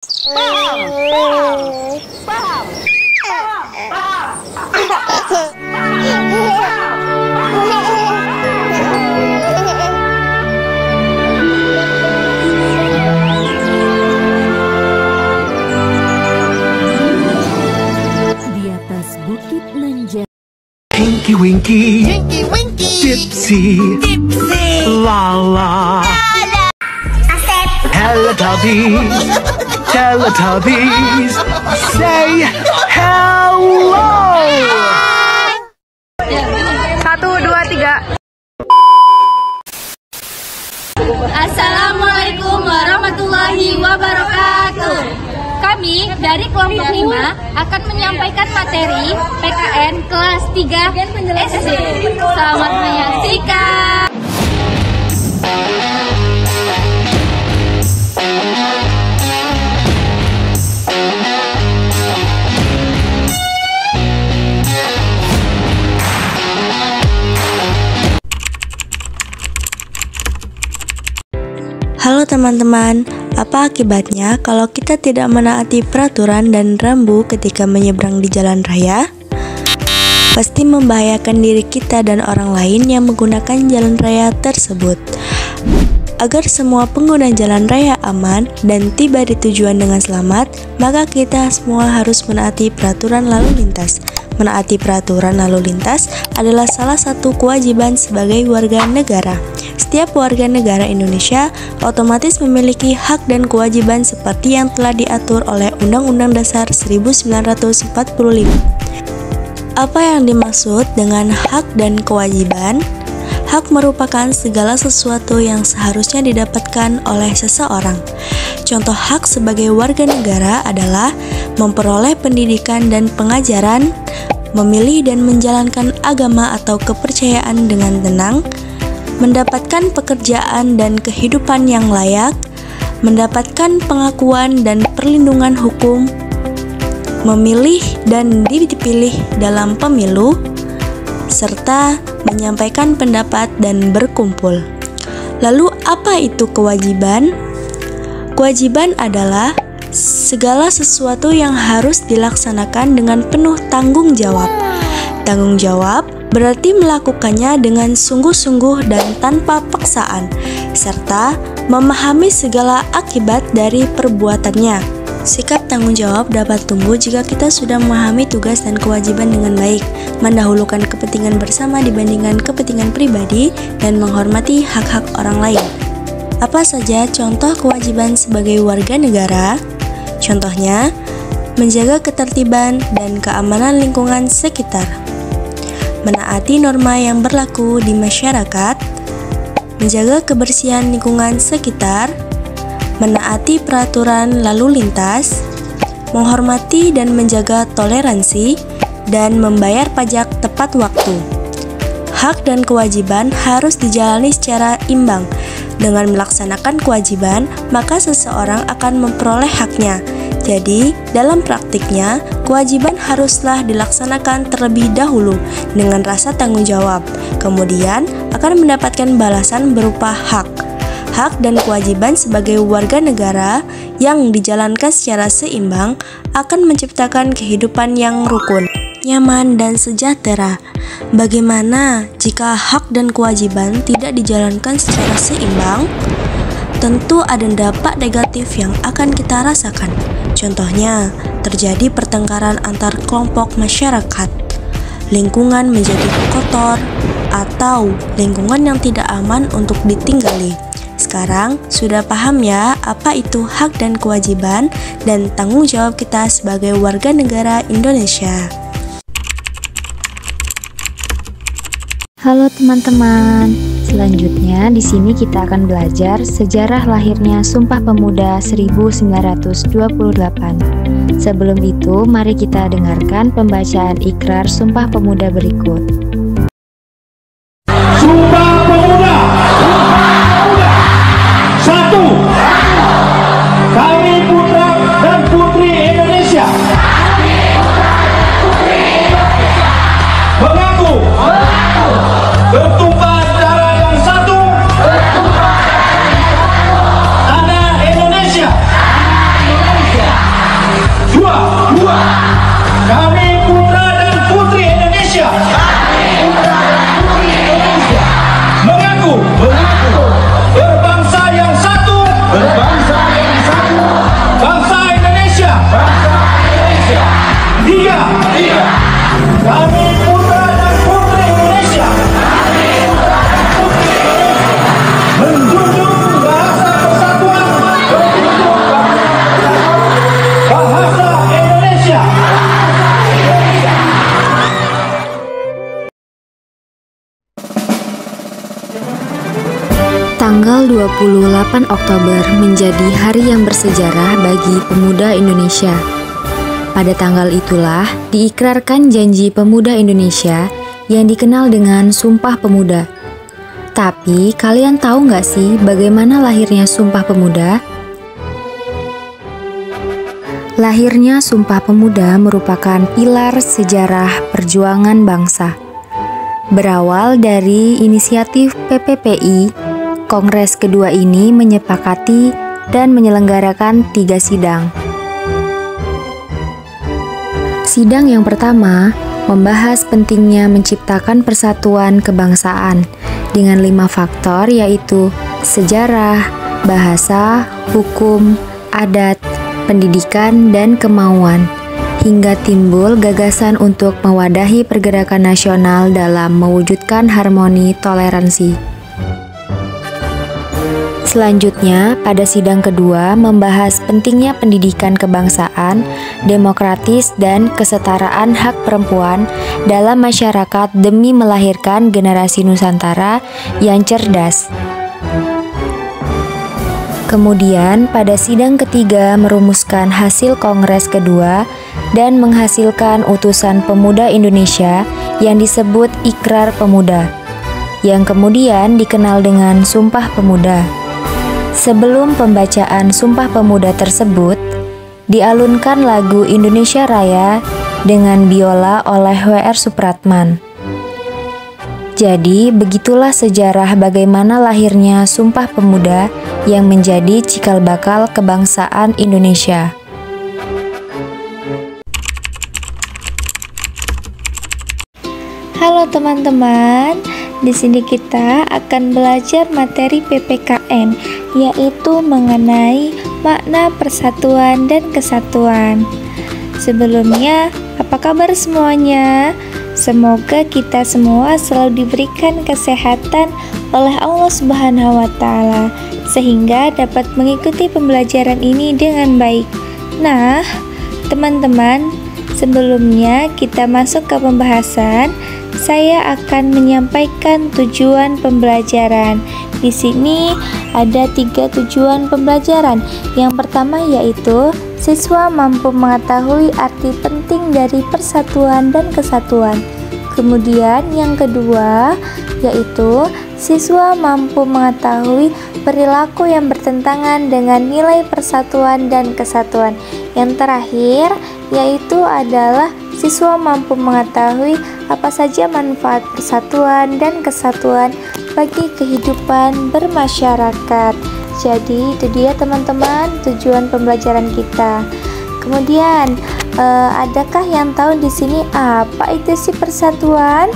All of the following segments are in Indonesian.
Di atas bukit Nanjak. Tinky Winky, Tipsy, Lala, Teletubbies, say hello. 1, 2, 3. Assalamualaikum warahmatullahi wabarakatuh. Kami dari kelompok 5 akan menyampaikan materi PKN kelas 3 SD. Selamat menyaksikan. Halo teman-teman, apa akibatnya kalau kita tidak menaati peraturan dan rambu ketika menyeberang di jalan raya? Pasti membahayakan diri kita dan orang lain yang menggunakan jalan raya tersebut. Agar semua pengguna jalan raya aman dan tiba di tujuan dengan selamat, maka kita semua harus menaati peraturan lalu lintas. Menaati peraturan lalu lintas adalah salah satu kewajiban sebagai warga negara. Setiap warga negara Indonesia otomatis memiliki hak dan kewajiban seperti yang telah diatur oleh Undang-Undang Dasar 1945. Apa yang dimaksud dengan hak dan kewajiban? Hak merupakan segala sesuatu yang seharusnya didapatkan oleh seseorang. Contoh hak sebagai warga negara adalah memperoleh pendidikan dan pengajaran, memilih dan menjalankan agama atau kepercayaan dengan tenang, mendapatkan pekerjaan dan kehidupan yang layak, mendapatkan pengakuan dan perlindungan hukum, memilih dan dipilih dalam pemilu, serta menyampaikan pendapat dan berkumpul. Lalu apa itu kewajiban? Kewajiban adalah segala sesuatu yang harus dilaksanakan dengan penuh tanggung jawab. Tanggung jawab berarti melakukannya dengan sungguh-sungguh dan tanpa paksaan, serta memahami segala akibat dari perbuatannya. Sikap tanggung jawab dapat tumbuh jika kita sudah memahami tugas dan kewajiban dengan baik, mendahulukan kepentingan bersama dibandingkan kepentingan pribadi, dan menghormati hak-hak orang lain. Apa saja contoh kewajiban sebagai warga negara? Contohnya, menjaga ketertiban dan keamanan lingkungan sekitar, menaati norma yang berlaku di masyarakat, menjaga kebersihan lingkungan sekitar, menaati peraturan lalu lintas, menghormati dan menjaga toleransi, dan membayar pajak tepat waktu. Hak dan kewajiban harus dijalani secara imbang. Dengan melaksanakan kewajiban, maka seseorang akan memperoleh haknya. Jadi, dalam praktiknya, kewajiban haruslah dilaksanakan terlebih dahulu dengan rasa tanggung jawab. Kemudian, akan mendapatkan balasan berupa hak. Hak dan kewajiban sebagai warga negara yang dijalankan secara seimbang akan menciptakan kehidupan yang rukun, nyaman, dan sejahtera. Bagaimana jika hak dan kewajiban tidak dijalankan secara seimbang? Tentu ada dampak negatif yang akan kita rasakan. Contohnya, terjadi pertengkaran antar kelompok masyarakat, lingkungan menjadi kotor, atau lingkungan yang tidak aman untuk ditinggali. Sekarang sudah paham ya apa itu hak dan kewajiban dan tanggung jawab kita sebagai warga negara Indonesia. Halo teman-teman, selanjutnya di sini kita akan belajar sejarah lahirnya Sumpah Pemuda 1928. Sebelum itu, mari kita dengarkan pembacaan ikrar Sumpah Pemuda berikut. Sumpah Pemuda. 1. Kami putra dan putri Indonesia mengaku bertumpah darah yang satu, tanah Indonesia, Kami putra dan putri Indonesia. Mengaku berbangsa yang satu. Bangsa Indonesia. Tiga. Kami putra dan putri Indonesia. Menjunjung bahasa persatuan. Bahasa Indonesia. Tanggal 28 Oktober menjadi hari yang bersejarah bagi pemuda Indonesia. Pada tanggal itulah diikrarkan janji pemuda Indonesia yang dikenal dengan Sumpah Pemuda. Tapi kalian tahu nggak sih bagaimana lahirnya Sumpah Pemuda? Lahirnya Sumpah Pemuda merupakan pilar sejarah perjuangan bangsa. Berawal dari inisiatif PPPI, Kongres kedua ini menyepakati dan menyelenggarakan 3 sidang. Sidang yang pertama membahas pentingnya menciptakan persatuan kebangsaan dengan 5 faktor, yaitu sejarah, bahasa, hukum, adat, pendidikan, dan kemauan, hingga timbul gagasan untuk mewadahi pergerakan nasional dalam mewujudkan harmoni toleransi. Selanjutnya, pada sidang kedua membahas pentingnya pendidikan kebangsaan, demokratis, dan kesetaraan hak perempuan dalam masyarakat demi melahirkan generasi Nusantara yang cerdas. Kemudian, pada sidang ketiga merumuskan hasil Kongres kedua dan menghasilkan utusan pemuda Indonesia yang disebut Ikrar Pemuda, yang kemudian dikenal dengan Sumpah Pemuda. Sebelum pembacaan Sumpah Pemuda tersebut, dialunkan lagu Indonesia Raya dengan biola oleh W.R. Supratman. Jadi, begitulah sejarah bagaimana lahirnya Sumpah Pemuda yang menjadi cikal bakal kebangsaan Indonesia. Halo teman-teman, di sini kita akan belajar materi PPKN, yaitu mengenai makna persatuan dan kesatuan. Sebelumnya, apa kabar semuanya? Semoga kita semua selalu diberikan kesehatan oleh Allah Subhanahu wa Ta'ala, sehingga dapat mengikuti pembelajaran ini dengan baik. Nah, teman-teman, sebelumnya kita masuk ke pembahasan. Saya akan menyampaikan tujuan pembelajaran. Di sini ada 3 tujuan pembelajaran. Yang pertama yaitu siswa mampu mengetahui arti penting dari persatuan dan kesatuan. Kemudian yang kedua yaitu siswa mampu mengetahui perilaku yang bertentangan dengan nilai persatuan dan kesatuan. Yang terakhir yaitu adalah siswa mampu mengetahui apa saja manfaat persatuan dan kesatuan bagi kehidupan bermasyarakat. Jadi itu dia teman-teman tujuan pembelajaran kita. Kemudian adakah yang tahu di sini apa itu sih persatuan?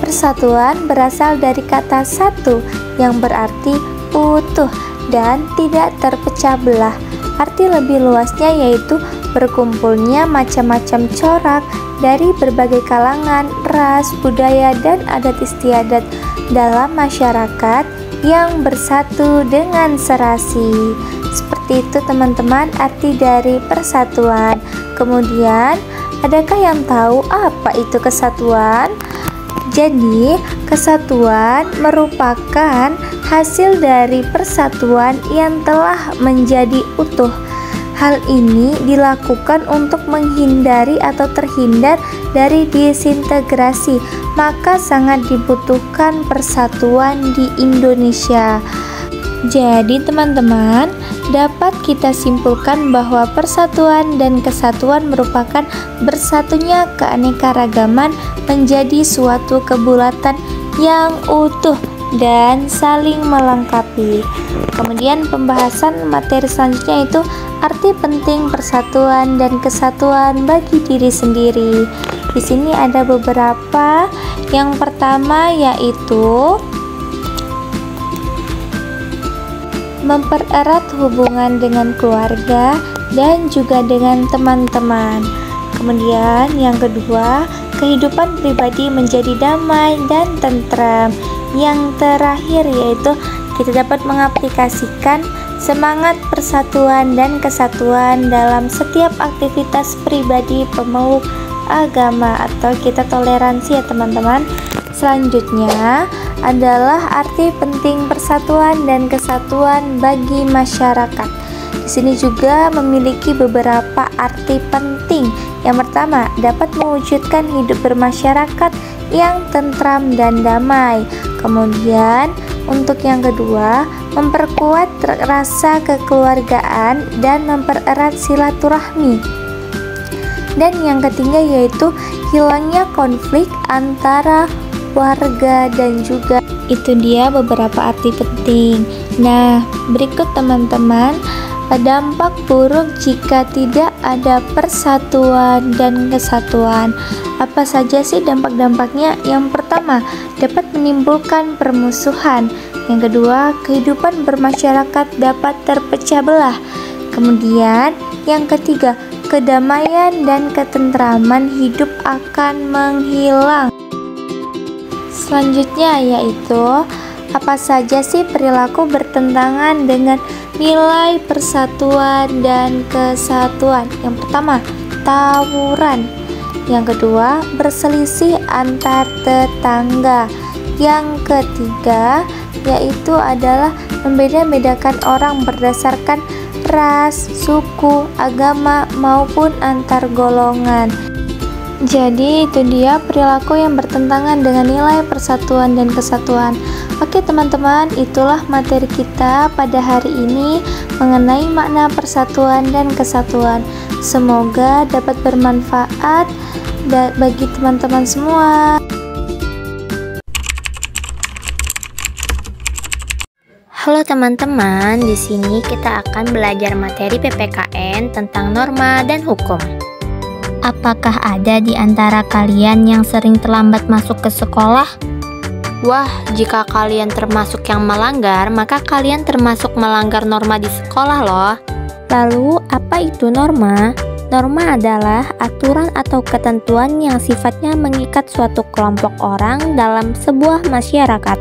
Persatuan berasal dari kata satu yang berarti utuh dan tidak terpecah belah. Arti lebih luasnya yaitu berkumpulnya macam-macam corak dari berbagai kalangan, ras, budaya, dan adat istiadat dalam masyarakat yang bersatu dengan serasi. Seperti itu teman-teman arti dari persatuan. Kemudian, adakah yang tahu apa itu kesatuan? Jadi, kesatuan merupakan hasil dari persatuan yang telah menjadi utuh. Hal ini dilakukan untuk menghindari atau terhindar dari disintegrasi, maka sangat dibutuhkan persatuan di Indonesia. Jadi teman-teman, dapat kita simpulkan bahwa persatuan dan kesatuan merupakan bersatunya keanekaragaman menjadi suatu kebulatan yang utuh dan saling melengkapi. Kemudian pembahasan materi selanjutnya itu arti penting persatuan dan kesatuan bagi diri sendiri. Di sini ada beberapa. Yang pertama yaitu mempererat hubungan dengan keluarga dan juga dengan teman-teman. Kemudian yang kedua, kehidupan pribadi menjadi damai dan tentram. Yang terakhir yaitu kita dapat mengaplikasikan semangat persatuan dan kesatuan dalam setiap aktivitas pribadi pemeluk agama atau kita toleransi ya teman-teman. Selanjutnya adalah arti penting persatuan dan kesatuan bagi masyarakat. Di sini juga memiliki beberapa arti penting. Yang pertama, dapat mewujudkan hidup bermasyarakat yang tentram dan damai. Kemudian, untuk yang kedua, memperkuat rasa kekeluargaan dan mempererat silaturahmi. Dan yang ketiga yaitu hilangnya konflik antara warga dan juga itu dia beberapa arti penting. Nah, berikut teman-teman, dampak buruk jika tidak ada persatuan dan kesatuan. Apa saja sih dampak-dampaknya? Yang pertama, dapat menimbulkan permusuhan. Yang kedua, kehidupan bermasyarakat dapat terpecah belah. Kemudian, yang ketiga, kedamaian dan ketentraman hidup akan menghilang. Selanjutnya yaitu apa saja sih perilaku bertentangan dengan nilai persatuan dan kesatuan? Yang pertama, tawuran. Yang kedua, berselisih antar tetangga. Yang ketiga, yaitu adalah membeda-bedakan orang berdasarkan ras, suku, agama, maupun antar golongan. Jadi itu dia perilaku yang bertentangan dengan nilai persatuan dan kesatuan. Oke teman-teman, itulah materi kita pada hari ini mengenai makna persatuan dan kesatuan. Semoga dapat bermanfaat bagi teman-teman semua. Halo teman-teman, di sini kita akan belajar materi PPKN tentang norma dan hukum. Apakah ada di antara kalian yang sering terlambat masuk ke sekolah? Wah, jika kalian termasuk yang melanggar, maka kalian termasuk melanggar norma di sekolah loh. Lalu, apa itu norma? Norma adalah aturan atau ketentuan yang sifatnya mengikat suatu kelompok orang dalam sebuah masyarakat.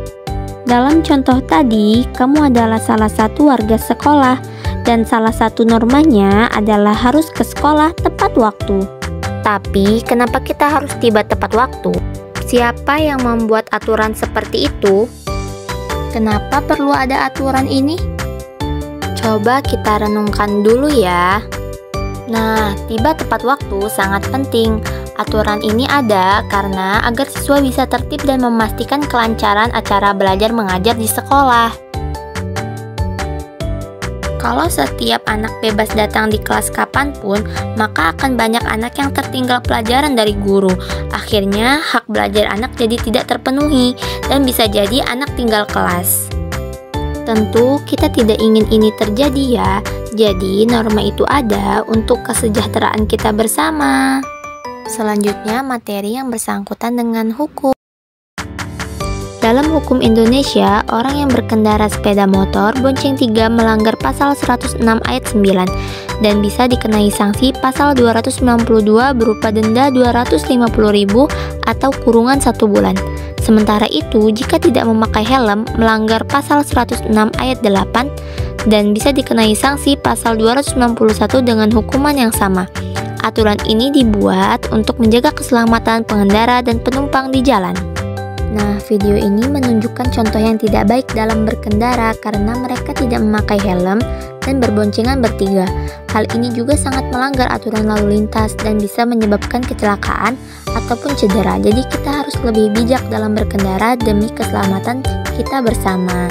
Dalam contoh tadi, kamu adalah salah satu warga sekolah, dan salah satu normanya adalah harus ke sekolah tepat waktu. Tapi, kenapa kita harus tiba tepat waktu? Siapa yang membuat aturan seperti itu? Kenapa perlu ada aturan ini? Coba kita renungkan dulu ya. Nah, tiba tepat waktu sangat penting. Aturan ini ada karena agar siswa bisa tertib dan memastikan kelancaran acara belajar mengajar di sekolah. Kalau setiap anak bebas datang di kelas kapanpun, maka akan banyak anak yang tertinggal pelajaran dari guru. Akhirnya, hak belajar anak jadi tidak terpenuhi dan bisa jadi anak tinggal kelas. Tentu kita tidak ingin ini terjadi ya. Jadi norma itu ada untuk kesejahteraan kita bersama. Selanjutnya materi yang bersangkutan dengan hukum. Dalam hukum Indonesia, orang yang berkendara sepeda motor bonceng 3 melanggar pasal 106 ayat 9 dan bisa dikenai sanksi pasal 292 berupa denda 250.000 atau kurungan 1 bulan. Sementara itu, jika tidak memakai helm, melanggar pasal 106 ayat 8 dan bisa dikenai sanksi pasal 291 dengan hukuman yang sama. Aturan ini dibuat untuk menjaga keselamatan pengendara dan penumpang di jalan. Nah, video ini menunjukkan contoh yang tidak baik dalam berkendara karena mereka tidak memakai helm dan berboncengan bertiga. Hal ini juga sangat melanggar aturan lalu lintas dan bisa menyebabkan kecelakaan ataupun cedera. Jadi kita harus lebih bijak dalam berkendara demi keselamatan kita bersama.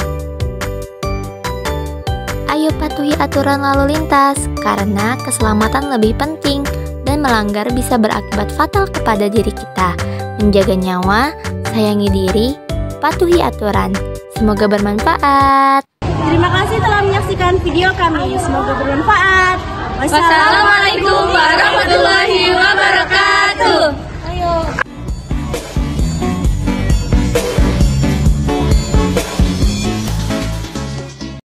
Ayo patuhi aturan lalu lintas karena keselamatan lebih penting dan melanggar bisa berakibat fatal kepada diri kita. Menjaga nyawa, sayangi diri, patuhi aturan. Semoga bermanfaat. Terima kasih telah menyaksikan video kami. Semoga bermanfaat. Wassalamualaikum warahmatullahi